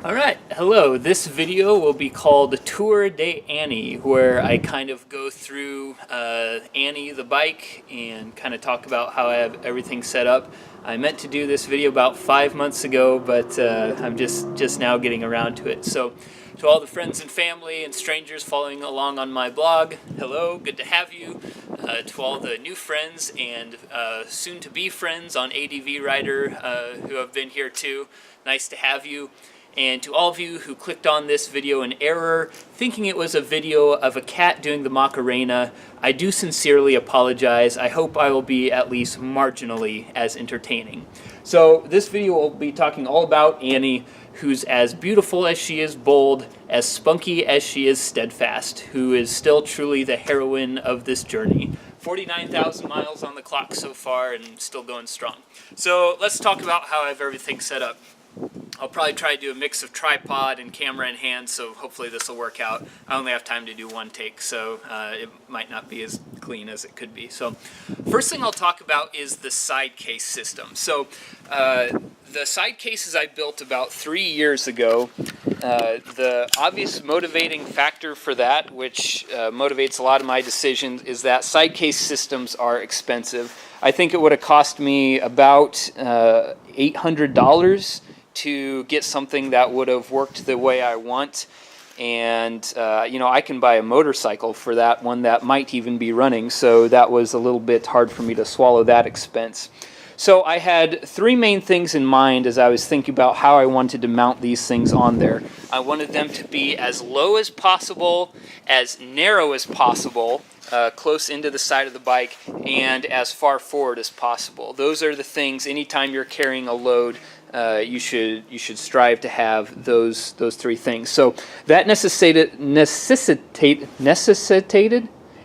Alright, hello. This video will be called Tour de Annie, where I kind of go through Annie the bike and kind of talk about how I have everything set up. I meant to do this video about 5 months ago, but I'm just now getting around to it. So, to all the friends and family and strangers following along on my blog, hello, good to have you. To all the new friends and soon-to-be friends on ADV Rider who have been here too, nice to have you. And to all of you who clicked on this video in error, thinking it was a video of a cat doing the Macarena, I do sincerely apologize. I hope I will be at least marginally as entertaining. So this video will be talking all about Annie, who's as beautiful as she is bold, as spunky as she is steadfast, who is still truly the heroine of this journey. 49,000 miles on the clock so far and still going strong. So let's talk about how I have everything set up. I'll probably try to do a mix of tripod and camera in hand, so hopefully this will work out. I only have time to do one take, so it might not be as clean as it could be. So first thing I'll talk about is the side case system. So the side cases I built about 3 years ago, the obvious motivating factor for that, which motivates a lot of my decisions, is that side case systems are expensive. I think it would have cost me about $800 to get something that would have worked the way I want. And, you know, I can buy a motorcycle for that one that might even be running, so that was a little bit hard for me to swallow that expense. So I had three main things in mind as I was thinking about how I wanted to mount these things on there. I wanted them to be as low as possible, as narrow as possible, close into the side of the bike, and as far forward as possible. Those are the things, anytime you're carrying a load, you should strive to have those three things. So that necessitated.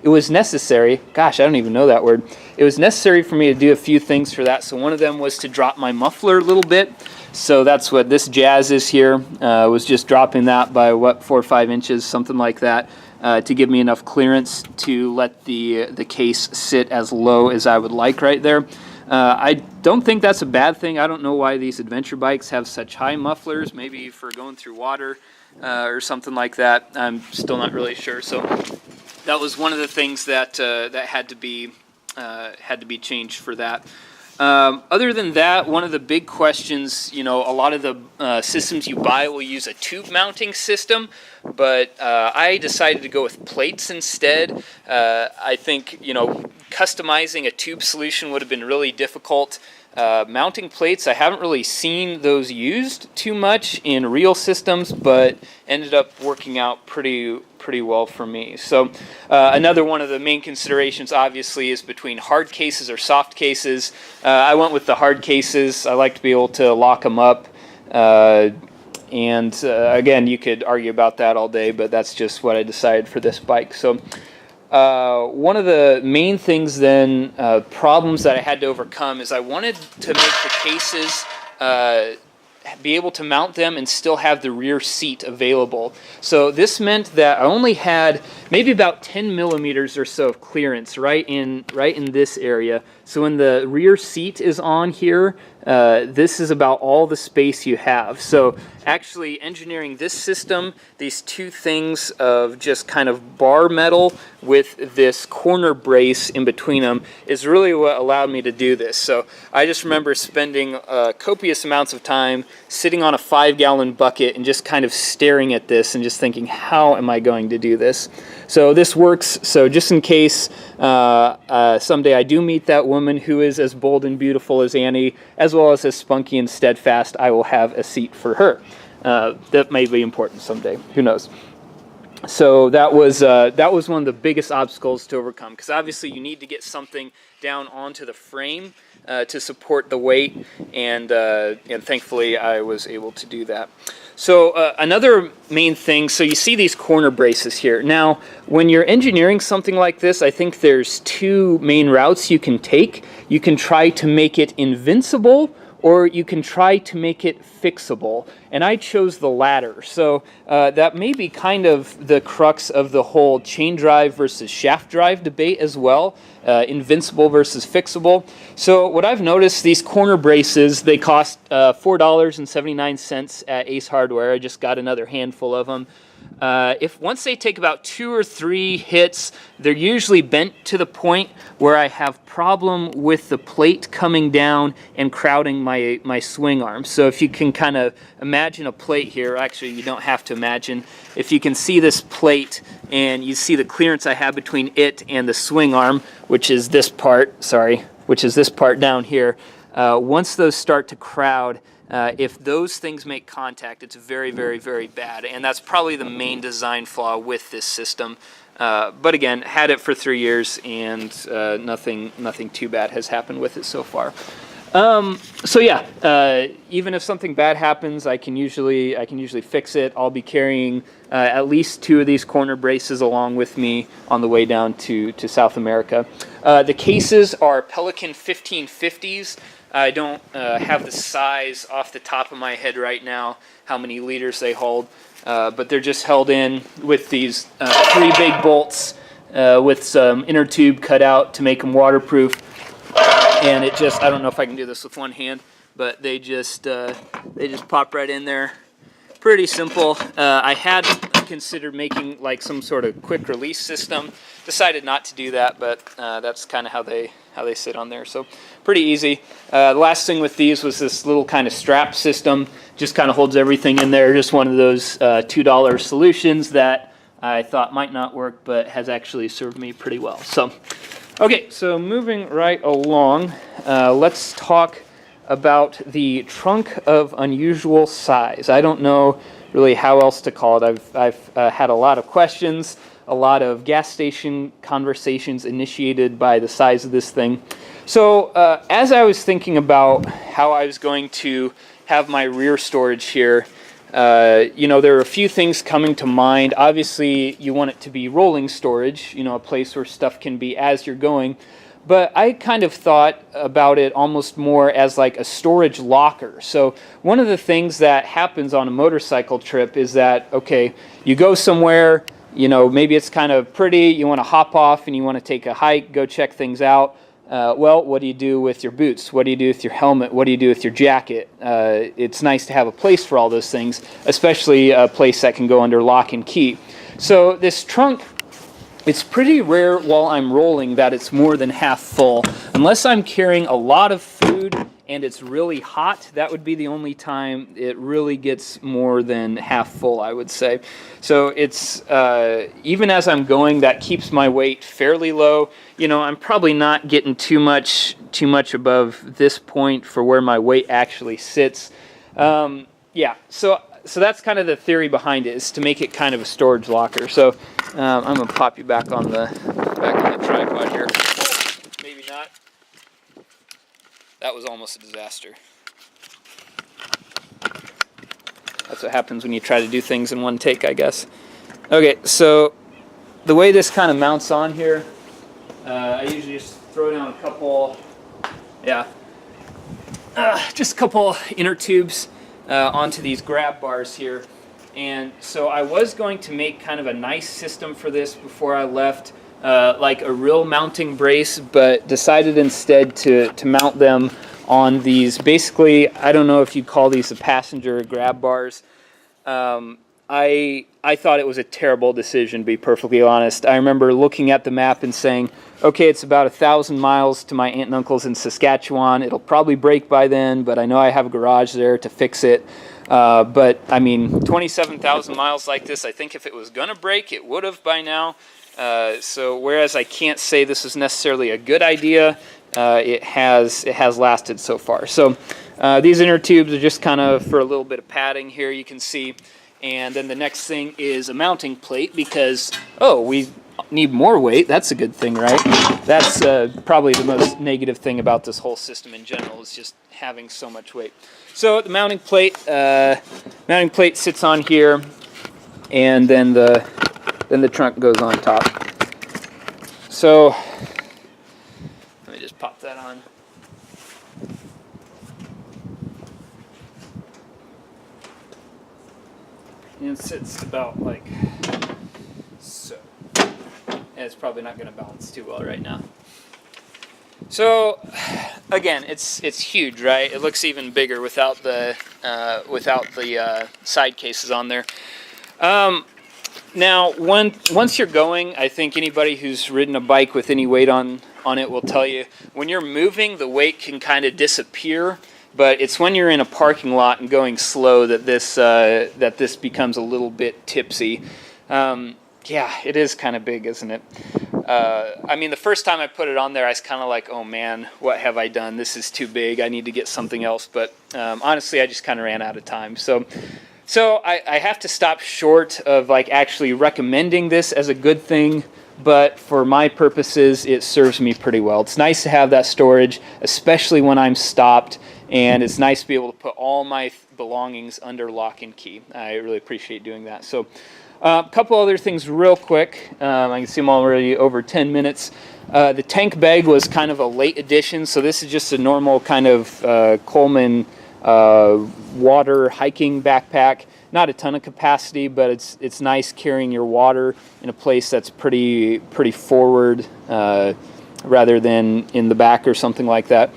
It was necessary. Gosh, I don't even know that word. It was necessary for me to do a few things for that. So one of them was to drop my muffler a little bit. So that's what this Jazz is here. Was just dropping that by 4 or 5 inches, something like that, to give me enough clearance to let the case sit as low as I would like right there. I don't think that's a bad thing. I don't know why these adventure bikes have such high mufflers, maybe for going through water or something like that. I'm still not really sure. So that was one of the things that that had to be changed for that. Other than that, one of the big questions, you know, a lot of the systems you buy will use a tube mounting system, but I decided to go with plates instead. I think, you know, customizing a tube solution would have been really difficult. Mounting plates, I haven't really seen those used too much in real systems, but ended up working out pretty well for me. So another one of the main considerations obviously is between hard cases or soft cases. I went with the hard cases. I like to be able to lock them up. And again, you could argue about that all day, but that's just what I decided for this bike. So one of the main things then, problems that I had to overcome, is I wanted to make the cases be able to mount them and still have the rear seat available. So this meant that I only had maybe about 10 millimeters or so of clearance right in this area. So when the rear seat is on here, this is about all the space you have. So actually engineering this system, these two things of just kind of bar metal with this corner brace in between them, is really what allowed me to do this. So I just remember spending copious amounts of time sitting on a 5-gallon bucket and just kind of staring at this and just thinking, how am I going to do this? So this works. So just in case someday I do meet that woman who is as bold and beautiful as Annie, as well as spunky and steadfast, I will have a seat for her. That may be important someday. Who knows? So that was one of the biggest obstacles to overcome, because obviously you need to get something down onto the frame to support the weight, and thankfully I was able to do that. So another main thing, so you see these corner braces here. Now, when you're engineering something like this, I think there's two main routes you can take. You can try to make it invincible, or you can try to make it fixable. And I chose the latter. So that may be kind of the crux of the whole chain drive versus shaft drive debate as well. Invincible versus fixable. So what I've noticed, these corner braces, they cost $4.79 at Ace Hardware. I just got another handful of them. Once they take about 2 or 3 hits, they're usually bent to the point where I have problem with the plate coming down and crowding my swing arm. So if you can kind of imagine a plate here, actually you don't have to imagine, if you can see this plate and you see the clearance I have between it and the swing arm, which is this part, which is this part down here, once those start to crowd, if those things make contact, it's very, very, very bad. And that's probably the main design flaw with this system. But again, had it for 3 years, and nothing too bad has happened with it so far. So yeah, even if something bad happens, I can usually fix it. I'll be carrying at least 2 of these corner braces along with me on the way down to South America. The cases are Pelican 1550s. I don't have the size off the top of my head right now, how many liters they hold, but they're just held in with these 3 big bolts with some inner tube cut out to make them waterproof. And it just, I don't know if I can do this with one hand, but they just pop right in there. Pretty simple. I had considered making like some sort of quick release system. Decided not to do that, but that's kind of how they sit on there. So pretty easy. The last thing with these was this little kind of strap system. Just kind of holds everything in there. Just one of those $2 solutions that I thought might not work, but has actually served me pretty well. So, okay, so moving right along, let's talk about the trunk of unusual size. I don't know really how else to call it. I've had a lot of questions, a lot of gas station conversations initiated by the size of this thing. So as I was thinking about how I was going to have my rear storage here, there are a few things coming to mind. Obviously, you want it to be rolling storage, a place where stuff can be as you're going. But I kind of thought about it almost more as like a storage locker. So one of the things that happens on a motorcycle trip is that, okay, you go somewhere, maybe it's kind of pretty, you want to hop off and you want to take a hike, go check things out. Well, what do you do with your boots? What do you do with your helmet? What do you do with your jacket? It's nice to have a place for all those things, especially a place that can go under lock and key. So this trunk, it's pretty rare while I'm rolling that it's more than half full. Unless I'm carrying a lot of food and it's really hot, that would be the only time it really gets more than half full, I would say. So it's, even as I'm going, that keeps my weight fairly low. I'm probably not getting too much above this point for where my weight actually sits. Yeah, so that's kind of the theory behind it, is to make it kind of a storage locker. So I'm gonna pop you back on the tripod here. Maybe not. That was almost a disaster. That's what happens when you try to do things in one take, I guess. Okay, so the way this kind of mounts on here, I usually just throw down a couple, just a couple inner tubes onto these grab bars here. And so I was going to make kind of a nice system for this before I left, like a real mounting brace, but decided instead to mount them on these, basically, I don't know if you'd call these the passenger grab bars. I thought it was a terrible decision, to be perfectly honest. I remember looking at the map and saying, okay, it's about 1,000 miles to my aunt and uncle's in Saskatchewan. It'll probably break by then, but I know I have a garage there to fix it. But I mean, 27,000 miles like this, I think if it was gonna break, it would have by now. So whereas I can't say this is necessarily a good idea, it has lasted so far. So these inner tubes are just kind of for a little bit of padding here, you can see. And then the next thing is a mounting plate, because, we need more weight. That's a good thing, right? That's probably the most negative thing about this whole system in general, is just having so much weight. So the mounting plate sits on here, and then the trunk goes on top. So let me just pop that on. and it sits about like so. And it's probably not going to balance too well right now. So again, it's huge, right? It looks even bigger without the side cases on there. Now, once you're going, I think anybody who's ridden a bike with any weight on it will tell you, when you're moving, the weight can kind of disappear, but it's when you're in a parking lot and going slow that this becomes a little bit tipsy. Yeah, it is kind of big, isn't it? I mean, the first time I put it on there, I was kind of like, oh man, what have I done? This is too big. I need to get something else. But honestly, I just kind of ran out of time. So I have to stop short of like actually recommending this as a good thing. But for my purposes, it serves me pretty well. It's nice to have that storage, especially when I'm stopped. And it's nice to be able to put all my belongings under lock and key. I really appreciate doing that. So a couple other things real quick. I can see I'm already over 10 minutes. The tank bag was kind of a late addition, so this is just a normal kind of Coleman water hiking backpack. Not a ton of capacity, but it's nice carrying your water in a place that's pretty forward rather than in the back or something like that.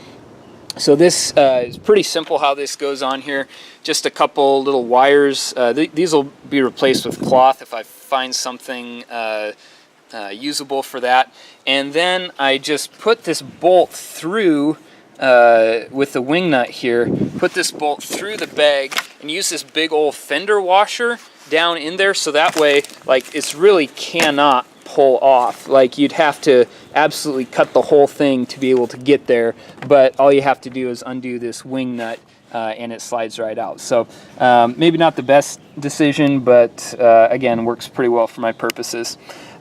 So this is pretty simple how this goes on here. Just a couple little wires. These will be replaced with cloth if I find something usable for that. And then I just put this bolt through with the wing nut here. Put this bolt through the bag and use this big old fender washer down in there, so that way, like, it's really cannot pull off. Like, you'd have to absolutely cut the whole thing to be able to get there, but all you have to do is undo this wing nut and it slides right out. So maybe not the best decision, but again, works pretty well for my purposes.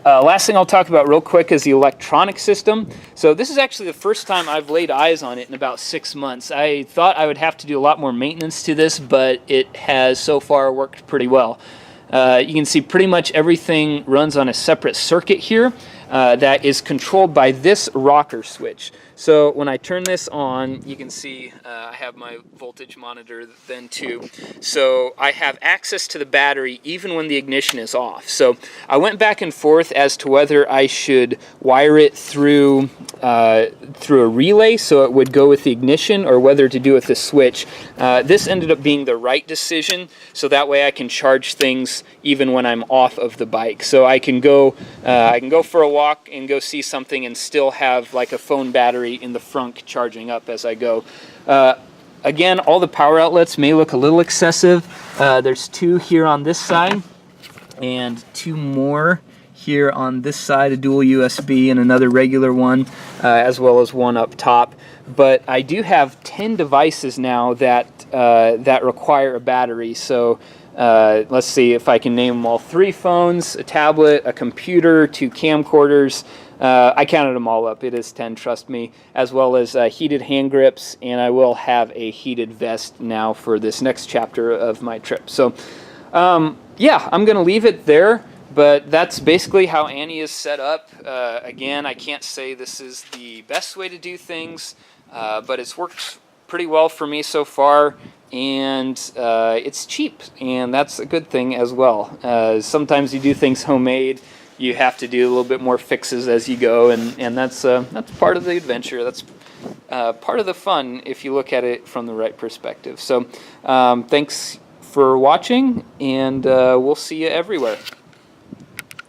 Last thing I'll talk about real quick is the electronic system. So this is actually the first time I've laid eyes on it in about 6 months. I thought I would have to do a lot more maintenance to this, but it has so far worked pretty well. You can see pretty much everything runs on a separate circuit here that is controlled by this rocker switch. So when I turn this on, you can see I have my voltage monitor then too. So I have access to the battery even when the ignition is off. So I went back and forth as to whether I should wire it through a relay so it would go with the ignition, or whether to do with the switch. This ended up being the right decision, so that way I can charge things even when I'm off of the bike. So I can go for a walk and go see something and still have like a phone battery in the front charging up as I go. Again, all the power outlets may look a little excessive. There's 2 here on this side and 2 more here on this side, a dual USB and another regular one, as well as one up top. But I do have 10 devices now that require a battery. So let's see if I can name them all. 3 phones, a tablet, a computer, 2 camcorders. I counted them all up. It is 10, trust me, as well as heated hand grips, and I will have a heated vest now for this next chapter of my trip. So yeah, I'm going to leave it there, but that's basically how Annie is set up. Again, I can't say this is the best way to do things, but it's worked pretty well for me so far, and it's cheap, and that's a good thing as well. Sometimes you do things homemade, you have to do a little bit more fixes as you go, and that's part of the adventure. That's part of the fun if you look at it from the right perspective. So thanks for watching, and we'll see you everywhere.